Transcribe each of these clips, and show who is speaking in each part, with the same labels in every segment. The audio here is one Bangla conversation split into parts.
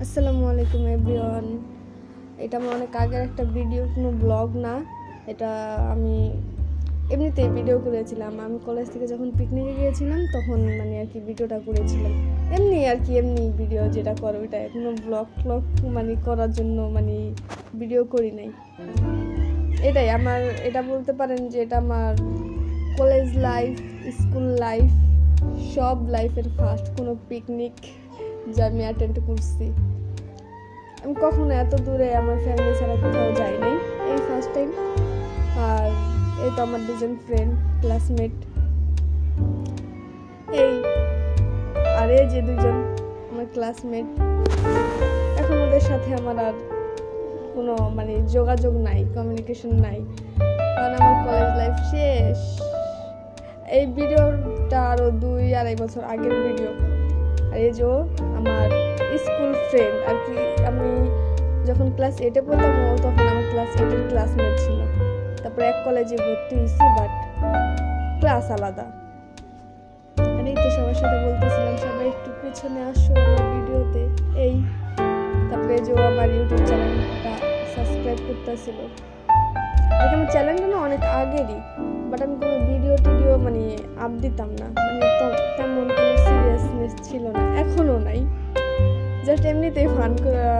Speaker 1: আসসালামু আলাইকুম এভরিওয়ান। এটা আমার অনেক আগের একটা ভিডিও, কোনো ব্লগ না। এটা আমি এমনিতেই ভিডিও করেছিলাম। আমি কলেজ থেকে যখন পিকনিকে গিয়েছিলাম তখন আর কি ভিডিওটা করেছিলাম। এমনি ভিডিও যেটা করে ওইটা, কোনো ব্লগ করার জন্য ভিডিও করি নাই। এটাই আমার, এটা বলতে পারেন যে এটা আমার কলেজ লাইফ, স্কুল লাইফ, সব লাইফের ফার্স্ট কোনো পিকনিক যা আমি অ্যাটেন্ড করছি। আমি কখনো এত দূরে আমার ফ্যামিলি ছাড়া কোথাও যাই নাই, এই ফার্স্ট টাইম। আর এই তো আমার দুজন ফ্রেন্ড, ক্লাসমেট, এই যে দুজন আমার ক্লাসমেট। এখন ওদের সাথে আমার আর কোনো যোগাযোগ নাই, কমিউনিকেশন নাই, কারণ আমার কলেজ লাইফ শেষ। এই ভিডিওটা আরও 2-2.5 বছর আগের ভিডিও। আর এই যে আমার স্কুল ফ্রেন্ড আর কি, আমি যখন ক্লাস 8-এ পড়তাম ও তখন আমার ক্লাস 8-এর ক্লাসমেট ছিল। তারপরে এক কলেজে ভর্তি হয়েছি, বাট ক্লাস আলাদা। আর এই তো সবার সাথে বলতেছিলাম সবাই একটু পিছনে আসো আমার ভিডিওতে। এই তারপরে যে আমার ইউটিউব চ্যানেলটা সাবস্ক্রাইব করতেছিল। আমার চ্যানেলটা না অনেক আগেরই, বাট আমি কোনো ভিডিও টিডিও আপ দিতাম না, তেমন কোনো সিরিয়াসনেস ছিল না, এখনও নাই। জাস্ট এমনিতেই ফান করা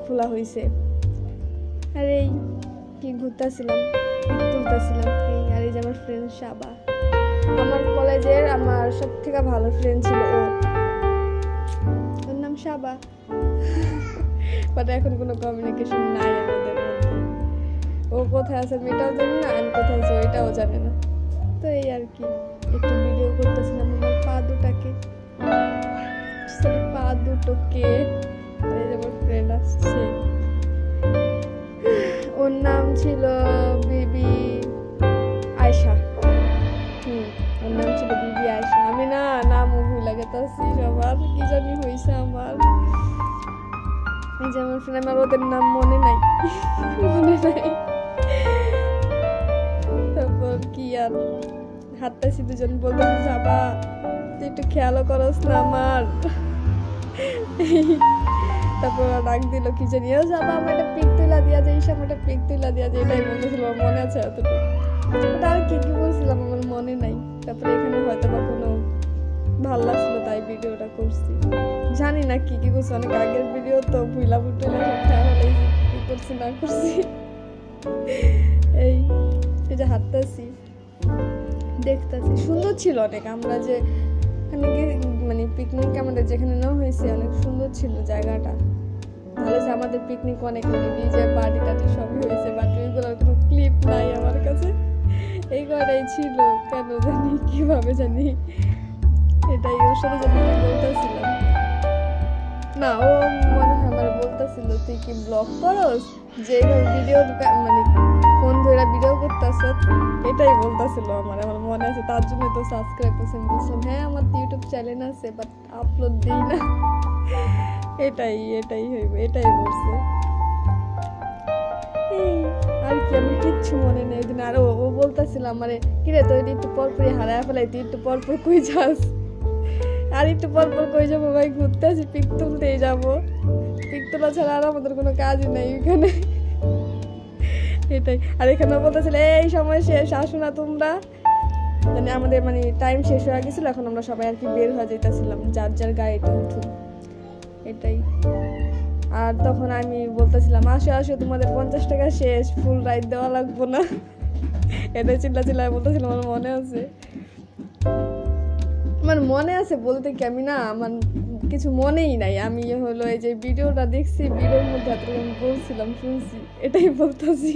Speaker 1: খোলা হয়েছে। আর এই কি ঘুরতেছিলাম, তুলতেছিলাম। আর এই যে আমার ফ্রেন্ড সাবা, আমার কলেজের আমার সব থেকে ভালো ফ্রেন্ড ছিল ওর নাম সাবা। বাট এখন কোনো কমিউনিকেশন নাই আমাদের মধ্যে। ও কোথায় আছে আমি এটাও জানি না, আমি কোথায় আছি ওইটাও জানে না। তো এই আর কি, একটু ভিডিও করতেছিলাম আমার পা দুটোকে। আমার ফ্রেন্ড আসছে, ওর নাম ছিল বিবি আয়শা। ওর নাম ছিল বিবি আয়শা। আমি নাম ভুল লাগাতেছি সবার, কি জানি হয়েছে আমার। এই যে আমার ফ্রেন্ড, আমার ওদের নাম মনে নাই। তারপর কি আর হাঁটতেছি দুজন, বলতেছি যাবা তুই একটু খেয়ালও করস না আমার। তারপর ডাক দিল কি জানি, ও যাবা আমার একটা পিক তুলা দিয়া যায়, আমার একটা পিক তুলা দিয়া যায়, এটাই বলতেছিল। মনে আছে এতটুকু, ওটা আর কি বলছিলাম আমার মনে নাই। তারপরে এখানে হয়তো বা কোনো ভাল লাগছিল তাই ভিডিওটা করছি, জানি না কি করছি। অনেক আগের ভিডিও তো ভুইলা বুটুলা সব খেয়াল হলে কি করছি না করছি। এই যে হাঁটতেছি, দেখতেছি, সুন্দর ছিল অনেক। আমরা যে পিকনিক আমাদের যেখানে নেওয়া হয়েছে অনেক সুন্দর ছিল জায়গাটা। তাহলে যে আমাদের পিকনিক অনেক ডিজে পার্টি টাটি সবই হয়েছে, বাট ওইগুলোর কোনো ক্লিপ নাই আমার কাছে। এই কটাই ছিল, কেন জানি কিভাবে জানি। এটাই ওর সাথে জানি বলতেছিলাম না, ও মনে হয় আমার বলতেছিল তুই কি ব্লগ করস, যে ভিডিও ফোন ধরে ভিডিও করতেছ, এটাই বলতেছিল আমার মনে আছে। তার জন্য তো সাবস্ক্রাইব করছেন, বলছিলাম হ্যাঁ আমার ইউটিউব চ্যানেল আছে বাট আপলোড দিই না। এটাই হইবে, এটাই বলছে। আর কি আমি কিচ্ছু মনে নেই ওই দিন। আর ও বলতেছিল আমারে, কিরে তুই একটু পরপরই হারায় ফেলাই, তুই একটু পরপর কই যাস? আর একটু পরপর কই যাবো ভাই, ঘুরতে আসি, পিক তুলতেই যাবো। পিক তোলা ছাড়া আর আমাদের কোনো কাজই নেই এখানে। এটাই। আর এখানে বলতেছিল এই সময় শেষ, আসো না তোমরা। আমাদের টাইম শেষ হয়ে গেছিল, এখন আমরা সবাই আর কি বের হয়ে যেতেছিলাম, যার যার গাড়িতে উঠুন। এটাই। আর তখন আমি বলতেছিলাম আসো তোমাদের 50 টাকা শেষ, ফুল রাইড দেওয়া লাগবো না। এটাই চিল্লায় বলতেছিলাম। আমার মনে আছে, মনে আছে বলতে কি আমি আমার কিছু মনেই নাই। আমি হলো এই যে ভিডিওটা দেখছি, ভিডিওর মধ্যে এতক্ষণ বলছিলাম, শুনছি, এটাই বলতেছি।